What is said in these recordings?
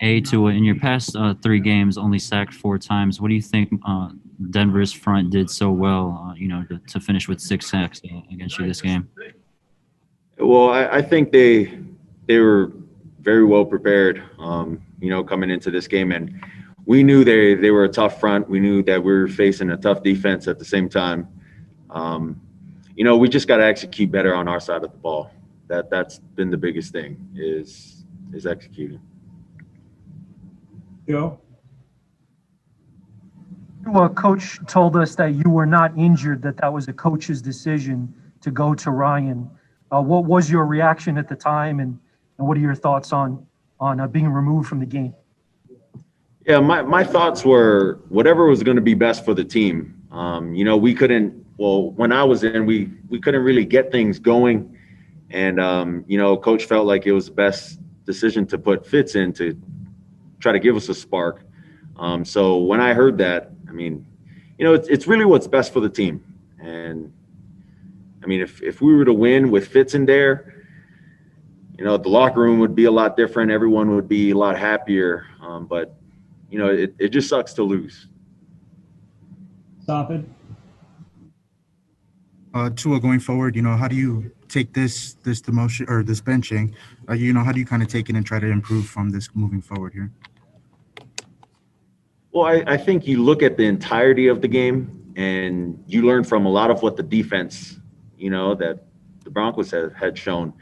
Tua, in your past 3 games, only sacked 4 times. What do you think Denver's front did so well, to finish with 6 sacks against you this game? Well, I think they were very well prepared, coming into this game, and we knew they were a tough front. We knew that we were facing a tough defense at the same time. We just got to execute better on our side of the ball. That's been the biggest thing is executing. Joe? Well, Coach told us that you were not injured, that was a coach's decision to go to Ryan. What was your reaction at the time, and what are your thoughts on being removed from the game? Yeah, my thoughts were whatever was going to be best for the team. We couldn't. Well, when I was in, we couldn't really get things going, and Coach felt like it was the best decision to put Fitz in to try to give us a spark. So when I heard that, it's really what's best for the team. And if we were to win with Fitz in there, the locker room would be a lot different. Everyone would be a lot happier. But it just sucks to lose. Stop it. Tua, going forward, how do you take this demotion or this benching? How do you kind of take it and try to improve from this moving forward here? Well, I think you look at the entirety of the game and you learn from a lot of what the defense, that the Broncos had shown.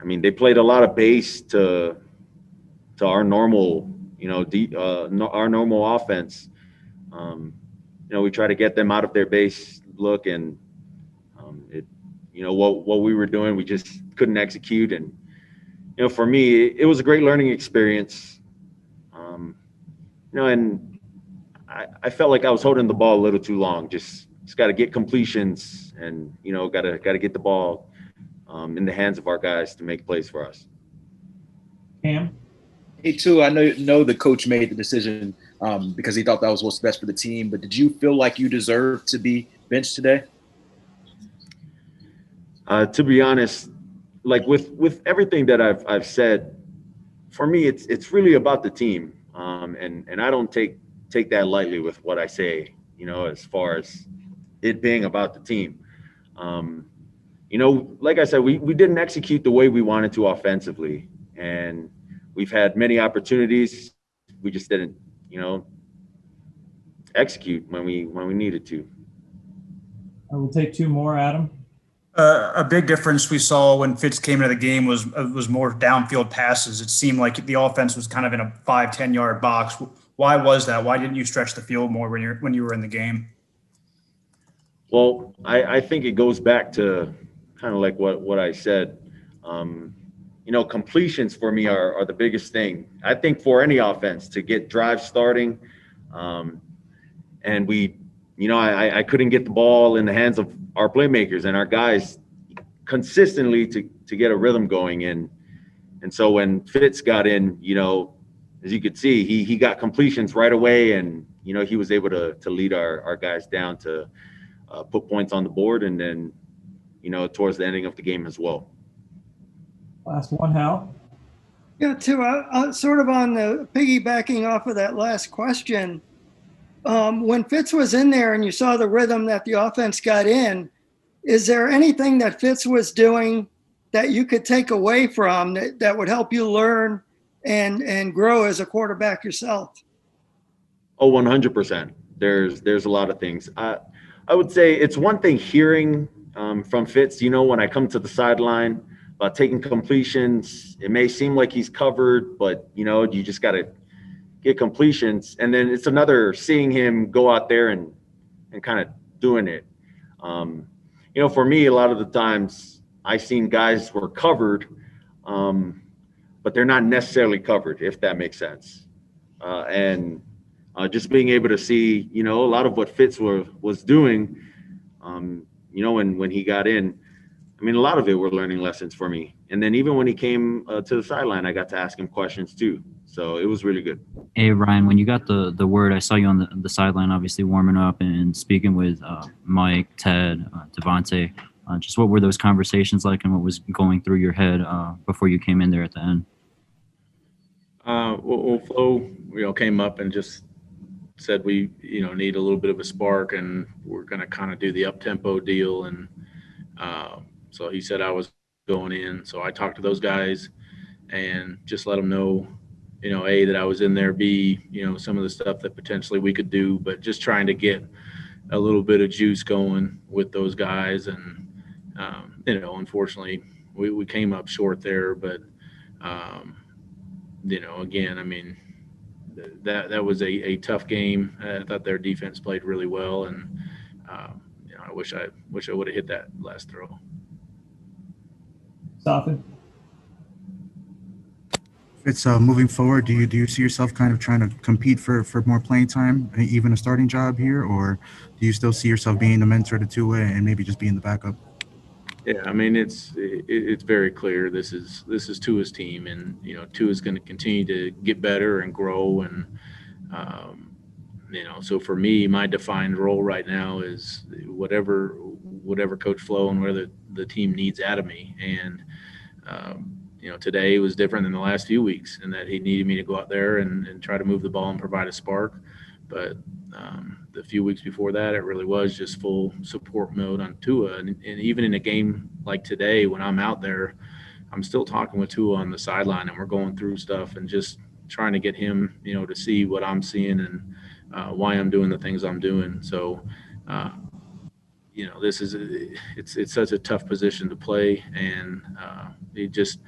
They played a lot of base to our normal, our normal offense. We try to get them out of their base look, and what we were doing, we just couldn't execute. And for me, it was a great learning experience. And I felt like I was holding the ball a little too long. Just got to get completions, and got to get the ball in the hands of our guys to make plays for us. Cam? Hey, Tua, I know the coach made the decision because he thought that was what's best for the team. But did you feel like you deserved to be benched today? To be honest, like with everything that I've said, for me, it's really about the team. And I don't take that lightly with what I say, as far as it being about the team. Like I said, we didn't execute the way we wanted to offensively, and we've had many opportunities. We just didn't, execute when we needed to. I will take 2 more, Adam. A big difference we saw when Fitz came into the game was more downfield passes. It seemed like the offense was kind of in a 5-10 yard box. Why was that? Why didn't you stretch the field more when you were in the game? Well, I think it goes back to kind of like what I said. Completions for me are the biggest thing. I think for any offense to get drives starting, and I couldn't get the ball in the hands of our playmakers and our guys consistently to get a rhythm going. And so when Fitz got in, as you could see, he got completions right away, and he was able to lead our guys down to put points on the board, and then towards the ending of the game as well. Last one, Hal. Yeah, Tua, sort of on the piggybacking off of that last question. When Fitz was in there and you saw the rhythm that the offense got in, is there anything that Fitz was doing that you could take away from that would help you learn and grow as a quarterback yourself? Oh, 100%. There's a lot of things. I would say it's one thing hearing from Fitz, when I come to the sideline about taking completions, it may seem like he's covered, but, you just got to get completions. And then it's another seeing him go out there and kind of doing it. For me, a lot of the times I've seen guys who are covered, but they're not necessarily covered, if that makes sense. And just being able to see, a lot of what Fitz was doing, when he got in, a lot of it were learning lessons for me. And then even when he came to the sideline, I got to ask him questions too. So it was really good. Hey, Ryan, when you got the word, I saw you on the sideline, obviously warming up and speaking with Mike, Ted, Devontae. Just what were those conversations like, and what was going through your head before you came in there at the end? Well, Flo, came up and just said we, need a little bit of a spark, and we're going to kind of do the up-tempo deal. And so he said I was going in. So I talked to those guys and just let them know, A, that I was in there, B, some of the stuff that potentially we could do, but just trying to get a little bit of juice going with those guys. And, unfortunately, we came up short there, but, again, I mean, that was a tough game. I thought their defense played really well, and I wish I would have hit that last throw. Sofin. It's moving forward. Do you see yourself kind of trying to compete for more playing time, even a starting job here, or do you still see yourself being the mentor to Tua and maybe just being the backup? Yeah, I mean it's very clear this is Tua's team, and Tua's going to continue to get better and grow, and so for me, my defined role right now is whatever Coach Flo and whatever the team needs out of me, and today was different than the last few weeks in that he needed me to go out there and try to move the ball and provide a spark, but the few weeks before that, it really was just full support mode on Tua. And even in a game like today, when I'm out there, I'm still talking with Tua on the sideline, and we're going through stuff and just trying to get him, to see what I'm seeing and why I'm doing the things I'm doing. So, this is it's such a tough position to play, and it just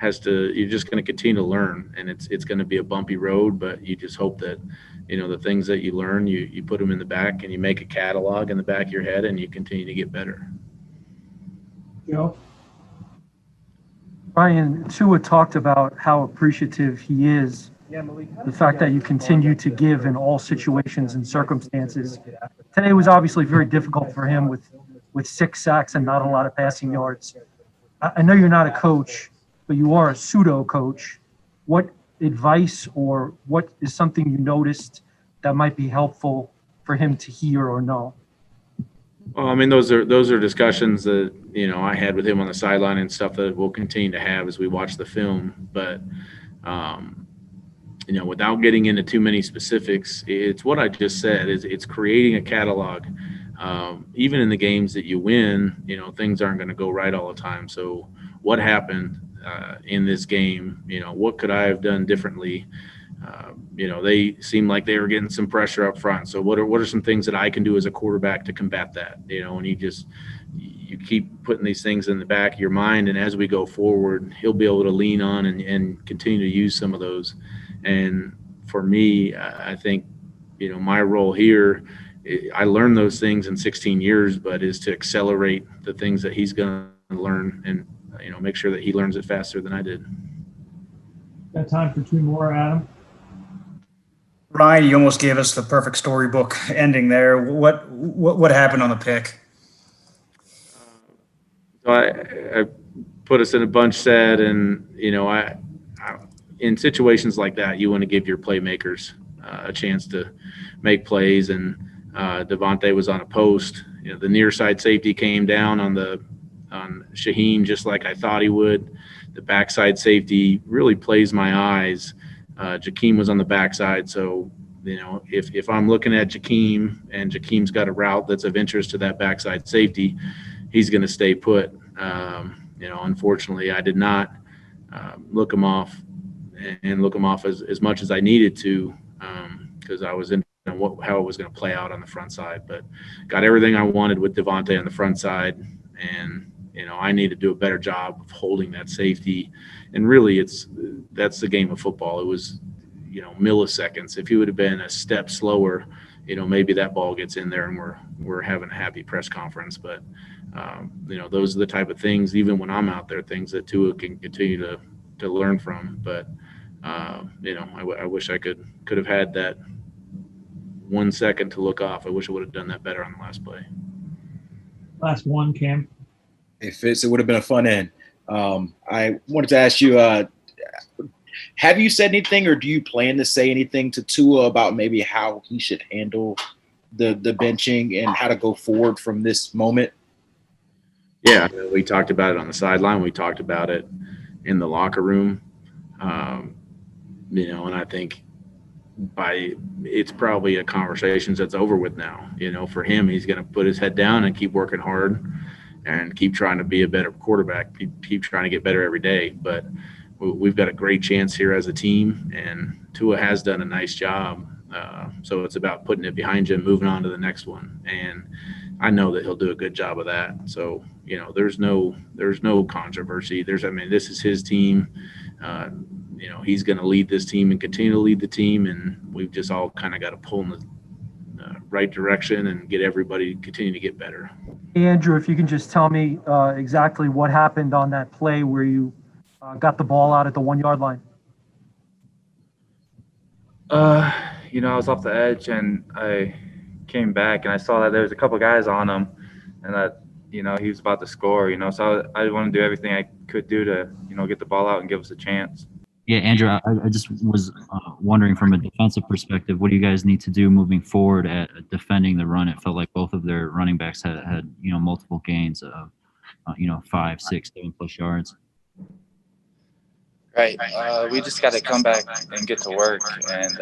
you're just going to continue to learn, and it's going to be a bumpy road, but you just hope that the things that you learn, you put them in the back, and you make a catalog in the back of your head, and you continue to get better. Joe. Ryan, Tua talked about how appreciative he is, the fact that you continue to give in all situations and circumstances. Today was obviously very difficult for him with 6 sacks and not a lot of passing yards. I know you're not a coach, but you are a pseudo coach. What advice or what is something you noticed that might be helpful for him to hear or know? Well, I mean, those are discussions that, I had with him on the sideline and stuff that we'll continue to have as we watch the film. But, without getting into too many specifics, it's what I just said, it's creating a catalog. Even in the games that you win, things aren't going to go right all the time. So what happened in this game? What could I have done differently? They seemed like they were getting some pressure up front. So what are some things that I can do as a quarterback to combat that? And you keep putting these things in the back of your mind, and as we go forward, he'll be able to lean on and continue to use some of those. And for me, I think, my role here, I learned those things in 16 years, but is to accelerate the things that he's going to learn and, make sure that he learns it faster than I did. Got time for 2 more, Adam. Ryan, you almost gave us the perfect storybook ending there. What happened on the pick? So I put us in a bunch set, and I in situations like that, you want to give your playmakers a chance to make plays. And Devontae was on a post. The near side safety came down on Shaheen just like I thought he would. The backside safety really plays my eyes. Jakeem was on the backside, so if I'm looking at Jakeem and Jakeem's got a route that's of interest to that backside safety, he's going to stay put. Unfortunately, I did not look him off as much as I needed to, because I was in how it was going to play out on the front side. But got everything I wanted with Devontae on the front side, and I need to do a better job of holding that safety. And really, that's the game of football. It was, milliseconds. If he would have been a step slower, maybe that ball gets in there and we're having a happy press conference. But those are the type of things, even when I'm out there, things that Tua can continue to learn from. But I wish I could have had that 1 second to look off. I wish I would have done that better on the last play. Last one, Cam. Hey, Fitz, it would have been a fun end. I wanted to ask you, have you said anything, or do you plan to say anything to Tua about maybe how he should handle the benching and how to go forward from this moment? Yeah, we talked about it on the sideline. We talked about it in the locker room. And I think it's probably a conversation that's over with now. For him, he's going to put his head down and keep working hard and keep trying to be a better quarterback, keep trying to get better every day. But we've got a great chance here as a team, and Tua has done a nice job. So it's about putting it behind you and moving on to the next one. And I know that he'll do a good job of that. So, there's no controversy. This is his team. He's going to lead this team and continue to lead the team. And we've just all kind of got to pull in the right direction and get everybody continue to get better. Hey, Andrew, if you can just tell me exactly what happened on that play where you got the ball out at the 1 yard line. I was off the edge and I came back and I saw that there was a couple guys on him and that, he was about to score, so I wanted to do everything I could do to, get the ball out and give us a chance. Yeah, Andrew, I just was wondering from a defensive perspective, what do you guys need to do moving forward at defending the run? It felt like both of their running backs had multiple gains of, 5, 6, 7+ yards. Right. We just got to come back and get to work and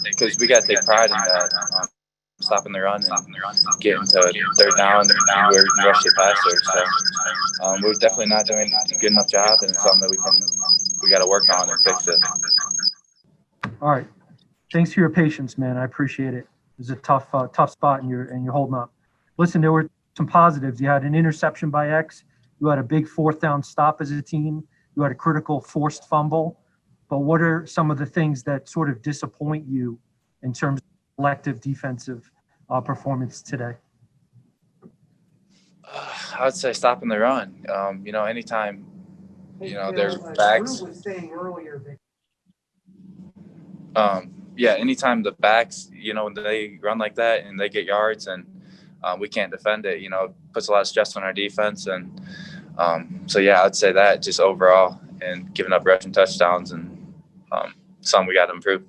because we got to take pride in that, stopping the run and getting to third down where we can rush the passer. So we're definitely not doing a good enough job, and it's something that we got to work on and fix it. All right. Thanks for your patience, man. I appreciate it. It was a tough spot, and you're holding up. Listen, there were some positives. You had an interception by X. You had a big 4th down stop as a team. You had a critical forced fumble. But what are some of the things that sort of disappoint you in terms of collective defensive performance today? I would say stopping the run. Anytime, their backs. Anytime the backs, they run like that and they get yards and we can't defend it, it puts a lot of stress on our defense. And I'd say that just overall and giving up rushing touchdowns and something we got to improve.